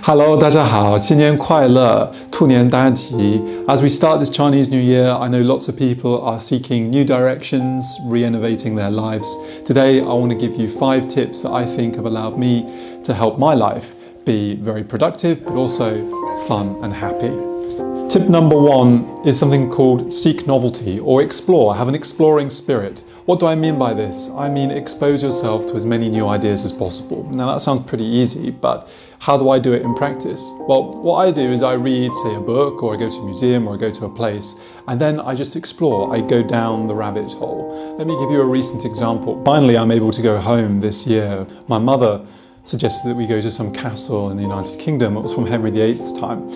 Hello, 大家好，新年快乐，兔年大吉. As we start this Chinese New Year, I know lots of people are seeking new directions, re-innovating their lives. Today, I want to give you 5 tips that I think have allowed me to help my life be very productive, but also fun and happy. Tip number 1 is something called seek novelty or explore, have an exploring spirit. What do I mean by this? I mean expose yourself to as many new ideas as possible. Now that sounds pretty easy, but how do I do it in practice? Well, what I do is I read, say, a book, or I go to a museum, or I go to a place, and then I just explore. I go down the rabbit hole. Let me give you a recent example. Finally, I'm able to go home this year. My mother suggested that we go to some castle in the United Kingdom. It was from Henry VIII's time.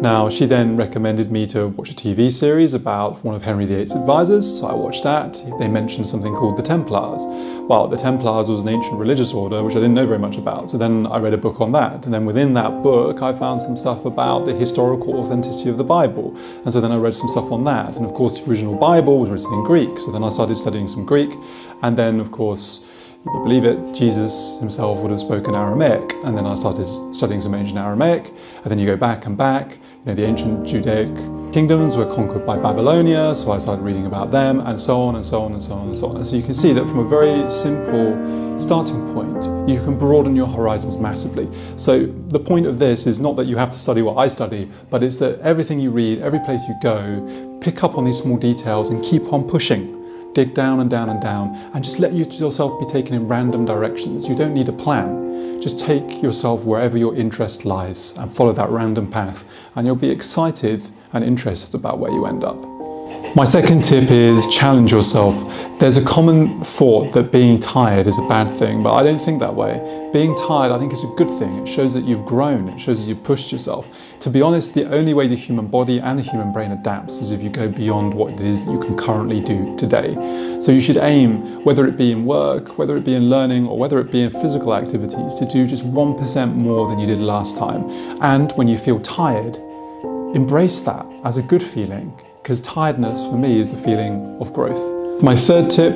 Now, she then recommended me to watch a TV series about one of Henry VIII's advisors, so I watched that. They mentioned something called the Templars. Well, the Templars was an ancient religious order, which I didn't know very much about, so then I read a book on that. And then within that book, I found some stuff about the historical authenticity of the Bible. And so then I read some stuff on that. And of course, the original Bible was written in Greek, so then I started studying some Greek. And then, of course, if you believe it, Jesus himself would have spoken Aramaic, and then I started studying some ancient Aramaic, and then you go back and back. You know, the ancient Judaic kingdoms were conquered by Babylonia, so I started reading about them, and so on and so on and so on and so on. And so you can see that from a very simple starting point, you can broaden your horizons massively. So the point of this is not that you have to study what I study, but it's that everything you read, every place you go, pick up on these small details and keep on pushing. Dig down and down and down, and just let yourself be taken in random directions. You don't need a plan. Just take yourself wherever your interest lies and follow that random path, and you'll be excited and interested about where you end up. My second tip is challenge yourself. There's a common thought that being tired is a bad thing, but I don't think that way. Being tired, I think, is a good thing. It shows that you've grown. It shows that you've pushed yourself. To be honest, the only way the human body and the human brain adapts is if you go beyond what it is that you can currently do today. So you should aim, whether it be in work, whether it be in learning, or whether it be in physical activities, to do just 1% more than you did last time. And when you feel tired, embrace that as a good feeling, because tiredness for me is the feeling of growth. My third tip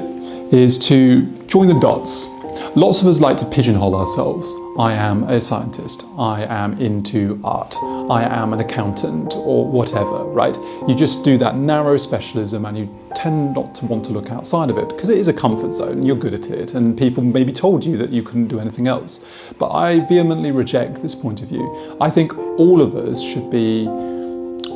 is to join the dots. Lots of us like to pigeonhole ourselves. I am a scientist, I am into art, I am an accountant, or whatever, right? You just do that narrow specialism and you tend not to want to look outside of it because it is a comfort zone and you're good at it and people maybe told you that you couldn't do anything else. But I vehemently reject this point of view. I think all of us should be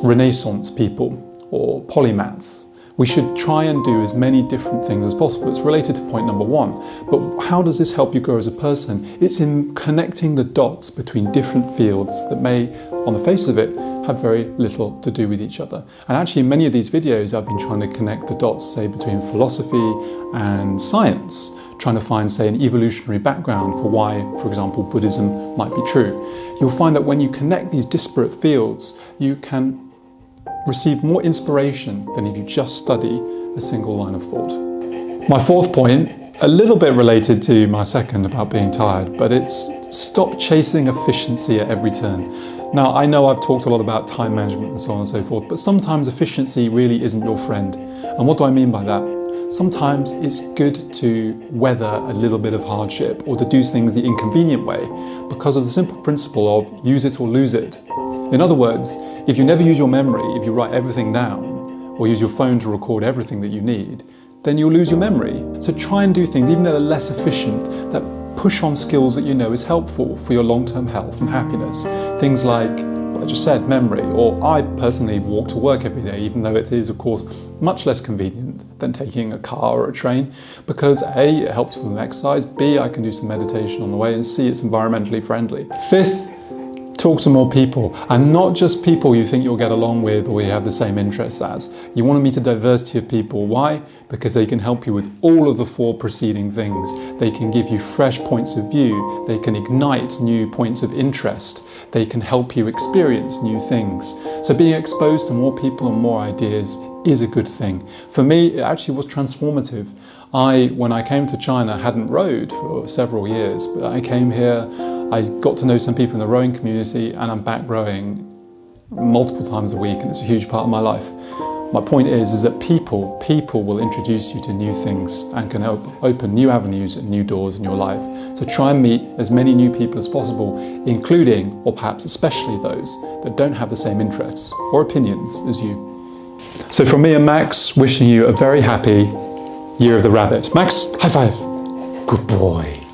Renaissance people or polymaths. We should try and do as many different things as possible. It's related to point number 1. But how does this help you grow as a person? It's in connecting the dots between different fields that may, on the face of it, have very little to do with each other. And actually, in many of these videos, I've been trying to connect the dots, say, between philosophy and science, trying to find, say, an evolutionary background for why, for example, Buddhism might be true. You'll find that when you connect these disparate fields, you can receive more inspiration than if you just study a single line of thought. My fourth point, a little bit related to my second about being tired, but it's stop chasing efficiency at every turn. Now, I know I've talked a lot about time management and so on and so forth, but sometimes efficiency really isn't your friend. And what do I mean by that? Sometimes it's good to weather a little bit of hardship or to do things the inconvenient way because of the simple principle of use it or lose it. In other words, if you never use your memory, if you write everything down or use your phone to record everything that you need, then you'll lose your memory. So try and do things, even though they're less efficient, that push on skills that you know is helpful for your long-term health and happiness. Things like what I just said, memory, or I personally walk to work every day, even though it is, of course, much less convenient than taking a car or a train, because A, it helps with an exercise, B, I can do some meditation on the way, and C, it's environmentally friendly. Fifth, talk to more people, and not just people you think you'll get along with or you have the same interests as. You want to meet a diversity of people. Why? Because they can help you with all of the 4 preceding things. They can give you fresh points of view. They can ignite new points of interest. They can help you experience new things. So being exposed to more people and more ideas is a good thing. For me, it actually was transformative. When I came to China, hadn't rowed for several years, but I came here, I got to know some people in the rowing community, and I'm back rowing multiple times a week, and it's a huge part of my life. My point is that people will introduce you to new things and can open new avenues and new doors in your life. So try and meet as many new people as possible, including, or perhaps especially those that don't have the same interests or opinions as you. So from me and Max, wishing you a very happy Year of the Rabbit. Max, high five. Good boy.